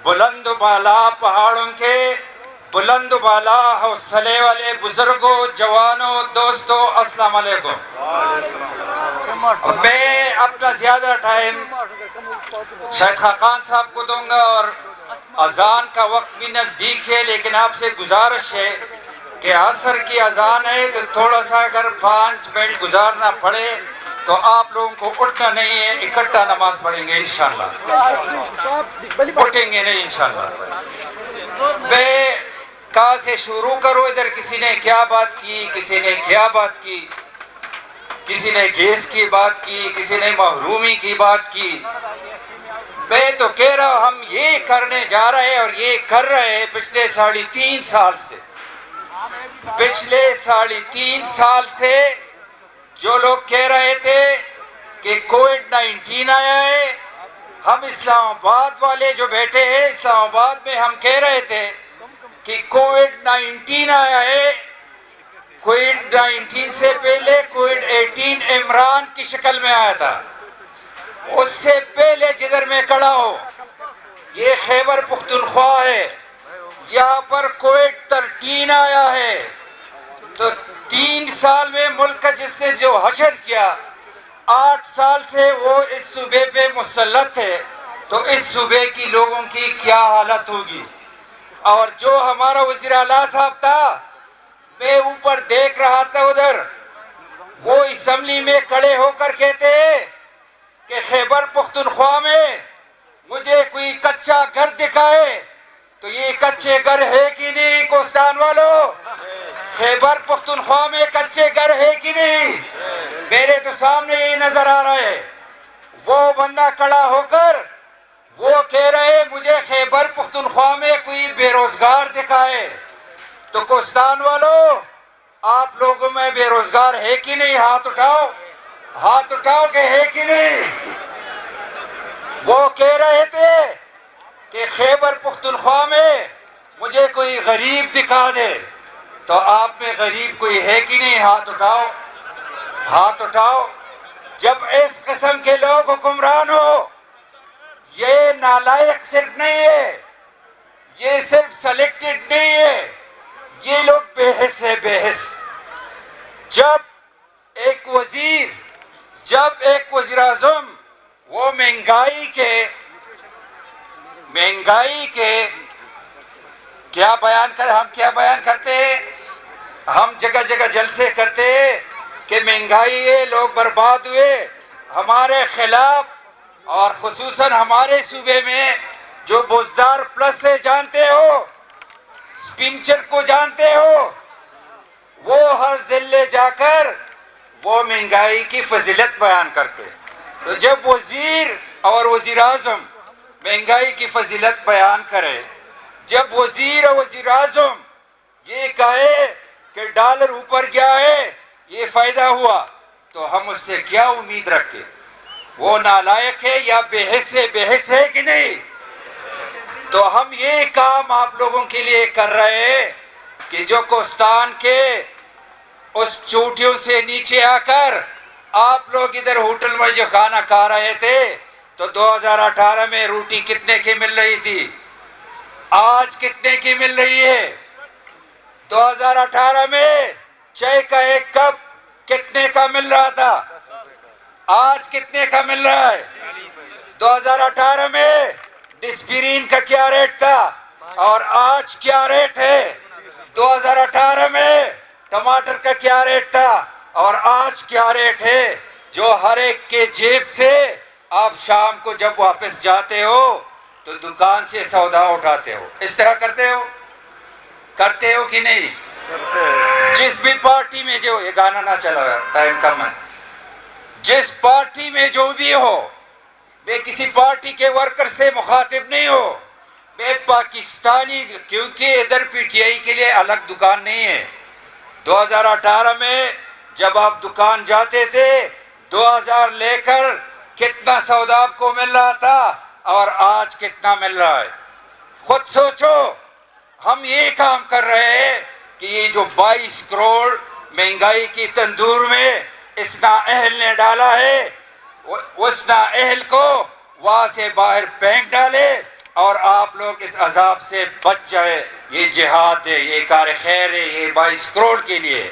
بلند و بالا پہاڑوں کے بلند و بالا حوصلے والے بزرگوں، جوانوں، دوستوں، السلام علیکم۔ میں اپنا زیادہ ٹائم شاہد خاقان صاحب کو دوں گا اور اذان کا وقت بھی نزدیک ہے، لیکن آپ سے گزارش ہے کہ عصر کی اذان ہے تو تھوڑا سا اگر 5 منٹ گزارنا پڑے تو آپ لوگوں کو اٹھنا نہیں ہے، اکٹھا نماز پڑھیں گے انشاءاللہ، اٹھیں گے نہیں انشاءاللہ۔ میں کہاں سے شروع کروں؟ ادھر کسی نے کیا بات کی، کسی نے کیا بات کی، کسی نے گیس کی بات کی، کسی نے محرومی کی بات کی۔ میں تو کہہ رہا ہوں ہم یہ کرنے جا رہے ہیں اور یہ کر رہے ہیں پچھلے 3.5 سال سے۔ پچھلے 3.5 سال سے جو لوگ کہہ رہے تھے کہ کووڈ-19 آیا ہے، ہم اسلام آباد والے جو بیٹھے ہیں اسلام آباد میں ہم کہہ رہے تھے کہ کووڈ-19 آیا ہے۔ کووڈ-19 سے پہلے کووڈ-18 عمران کی شکل میں آیا تھا۔ اس سے پہلے جدھر میں کھڑا ہوں یہ خیبر پختونخوا ہے، یہاں پر کووڈ-13 آیا ہے۔ تو 3 سال میں ملک کا جس نے جو حشر کیا، 8 سال سے وہ اس صوبے پہ مسلط ہے، تو اس صوبے کی لوگوں کی کیا حالت ہوگی۔ اور جو ہمارا وزیر اعلیٰ صاحب تھا، میں اوپر دیکھ رہا تھا ادھر، وہ اسمبلی میں کھڑے ہو کر کہتے کہ خیبر پختونخوا میں مجھے کوئی کچا گھر دکھائے۔ تو یہ کچے گھر ہے کہ نہیں کوستان والوں؟ خیبر پختونخوا میں کچے گھر ہے کہ نہیں؟ میرے تو سامنے یہ نظر آ رہا ہے۔ وہ بندہ کھڑا ہو کر وہ کہہ رہے مجھے خیبر پختونخوا میں کوئی بے روزگار دکھائے۔ تو کوستان والوں، آپ لوگوں میں بے روزگار ہے کہ نہیں؟ ہاتھ اٹھاؤ، ہاتھ اٹھاؤ کہ ہے کہ نہیں؟ وہ کہہ رہے تھے کہ خیبر پختونخوا میں مجھے کوئی غریب دکھا دے۔ تو آپ میں غریب کوئی ہے کہ نہیں؟ ہاتھ اٹھاؤ، ہاتھ اٹھاؤ۔ جب اس قسم کے لوگ حکمران ہو، یہ نالائق صرف نہیں ہے، یہ صرف سلیکٹڈ نہیں ہے، یہ لوگ بے حس ہے، بے حس۔ جب ایک وزیر اعظم وہ مہنگائی کے کیا بیان کر، ہم کیا بیان کرتے ہیں؟ ہم جگہ جگہ جلسے کرتے ہیں کہ مہنگائی ہے، لوگ برباد ہوئے ہمارے خلاف، اور خصوصاً ہمارے صوبے میں جو بزدار پلس سے جانتے ہو، سپنچر کو جانتے ہو، وہ ہر ضلع جا کر وہ مہنگائی کی فضیلت بیان کرتے۔ تو جب وزیر اور وزیر اعظم مہنگائی کی فضیلت بیان کرے، جب وزیر اور وزیر اعظم یہ کہے کہ ڈالر اوپر گیا ہے، یہ فائدہ ہوا، تو ہم اس سے کیا امید رکھیں؟ وہ نالائق ہے یا بے حس ہے؟ بے حس ہے کہ نہیں؟ تو ہم یہ کام آپ لوگوں کے لیے کر رہے ہیں کہ جو کوستان کے اس چوٹیوں سے نیچے آ کر آپ لوگ ادھر ہوٹل میں جو کھانا کھا رہے تھے، تو 2018 میں روٹی کتنے کی مل رہی تھی؟ آج کتنے کی مل رہی ہے؟ 2018 میں چائے کا ایک کپ کتنے کا مل رہا تھا؟ آج کتنے کا مل رہا ہے؟ 2018 میں ڈسپرین کا کیا ریٹ تھا اور آج کیا ریٹ ہے؟ 2018 میں ٹماٹر کا کیا ریٹ تھا اور آج کیا ریٹ ہے؟ جو ہر ایک کے جیب سے آپ شام کو جب واپس جاتے ہو تو دکان سے سودا اٹھاتے ہو۔ اس طرح کرتے ہو کہ نہیں؟ جس بھی پارٹی میں جو، یہ گانا نہ چلا، ٹائم کم ہے، جس پارٹی میں جو بھی ہو، میں کسی پارٹی کے ورکر سے مخاطب نہیں ہو، میں پاکستانی، کیونکہ ادھر پی ٹی آئی کے لیے الگ دکان نہیں ہے۔ 2018 میں جب آپ دکان جاتے تھے 2000 لے کر کتنا سودا آپ کو مل رہا تھا اور آج کتنا مل رہا ہے؟ خود سوچو۔ ہم یہ کام کر رہے ہیں کہ یہ جو 22 کروڑ مہنگائی کی تندور میں اس نااہل نے ڈالا ہے، اس نااہل کو وہاں سے باہر پھینک ڈالے اور آپ لوگ لوگ اس عذاب سے بچ جائے. یہ جہاد ہے, یہ کار خیر ہے, یہ 22 کروڑ کے لیے.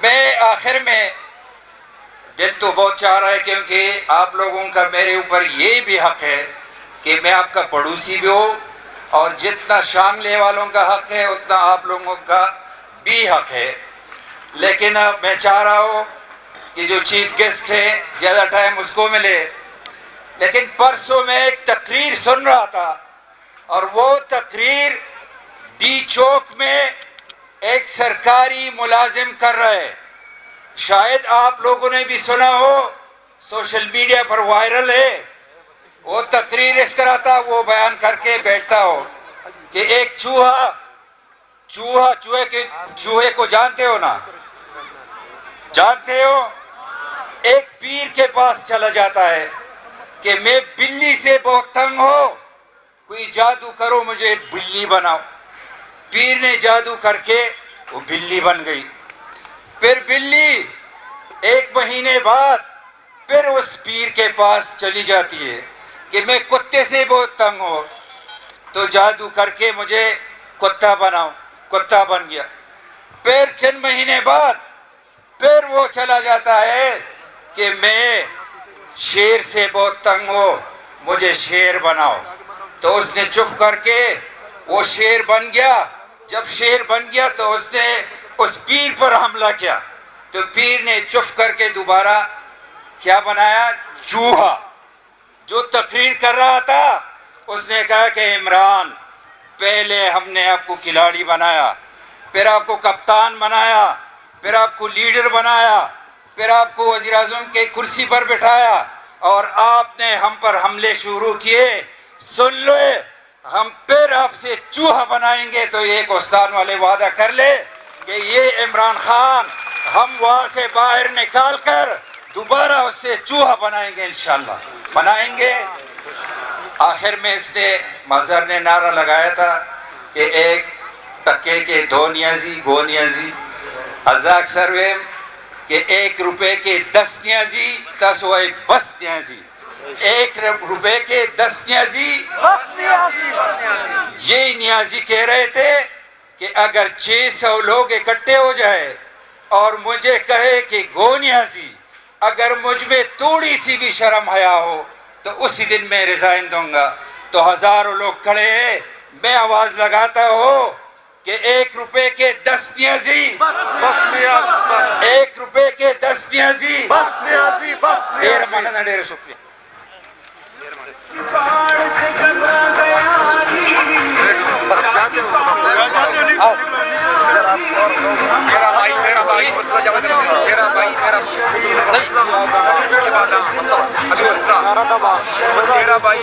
میں آخر میں دل تو بہت چاہ رہا ہے کیونکہ آپ لوگوں کا میرے اوپر یہ بھی حق ہے کہ میں آپ کا پڑوسی بھی ہوں, اور جتنا شانگلے والوں کا حق ہے اتنا آپ لوگوں کا بھی حق ہے. لیکن اب میں چاہ رہا ہوں کہ جو چیف گیسٹ ہے زیادہ ٹائم اس کو ملے. لیکن پرسوں میں ایک تقریر سن رہا تھا, اور وہ تقریر ڈی چوک میں ایک سرکاری ملازم کر رہے. شاید آپ لوگوں نے بھی سنا ہو, سوشل میڈیا پر وائرل ہے. وہ تقریر اس طرح تھا, وہ بیان کر کے بیٹھتا ہو کہ ایک چوہے کو جانتے ہو نا, جانتے ہو, ایک پیر کے پاس چلا جاتا ہے کہ میں بلی سے بہت تنگ ہو, کوئی جادو کرو مجھے بلی بناؤ. پیر نے جادو کر کے وہ بلی بن گئی. پھر بلی ایک مہینے بعد پھر اس پیر کے پاس چلی جاتی ہے کہ میں کتے سے بہت تنگ ہو, تو جادو کر کے مجھے کتا بناؤ. کتا بن گیا. پھر چند مہینے بعد پھر وہ چلا جاتا ہے کہ میں شیر سے بہت تنگ ہو, مجھے شیر بناؤ. تو اس نے چپ کر کے وہ شیر بن گیا. جب شیر بن گیا تو اس نے اس پیر پر حملہ کیا, تو پیر نے چپ کر کے دوبارہ کیا بنایا, چوہا. جو تقریر کر رہا تھا اس نے کہا کہ عمران, پہلے ہم نے آپ کو کھلاڑی بنایا, پھر آپ کو کپتان بنایا, پھر آپ کو لیڈر بنایا, پھر آپ کو وزیر اعظم کے کرسی پر بٹھایا, اور آپ نے ہم پر حملے شروع کیے. سن لو, ہم پھر آپ سے چوہا بنائیں گے. تو ایک استاد والے وعدہ کر لے کہ یہ عمران خان ہم وہاں سے باہر نکال کر دوبارہ اس سے چوہا بنائیں گے, انشاءاللہ بنائیں گے. آخر میں اس نے مظہر نے نعرہ لگایا تھا کہ ایک ٹکے کے دو نیازی گو نیازی, ازاک سرویم کہ 1 روپے کے 10 نیازی تسوائے بس نیازی. 1 روپے کے 10 نیازی بس نیازی. یہ نیازی کہہ رہے تھے کہ اگر 600 لوگ اکٹھے ہو جائے اور مجھے کہے کہ گو نیازی, اگر مجھ میں تھوڑی سی بھی شرم حیا ہو تو اسی دن میں ریزائن دوں گا. تو ہزاروں لوگ کھڑے ہیں, میں آواز لگاتا ہوں کہ 1 روپے کے 10 نیازی, 1 روپے کے 10 نیازی, بس نیازی, بس ڈیر نیازی. مانا ڈیر شکریہ. بس جاتے ہو, میرا بھائی میرا بھائی میرا بھائی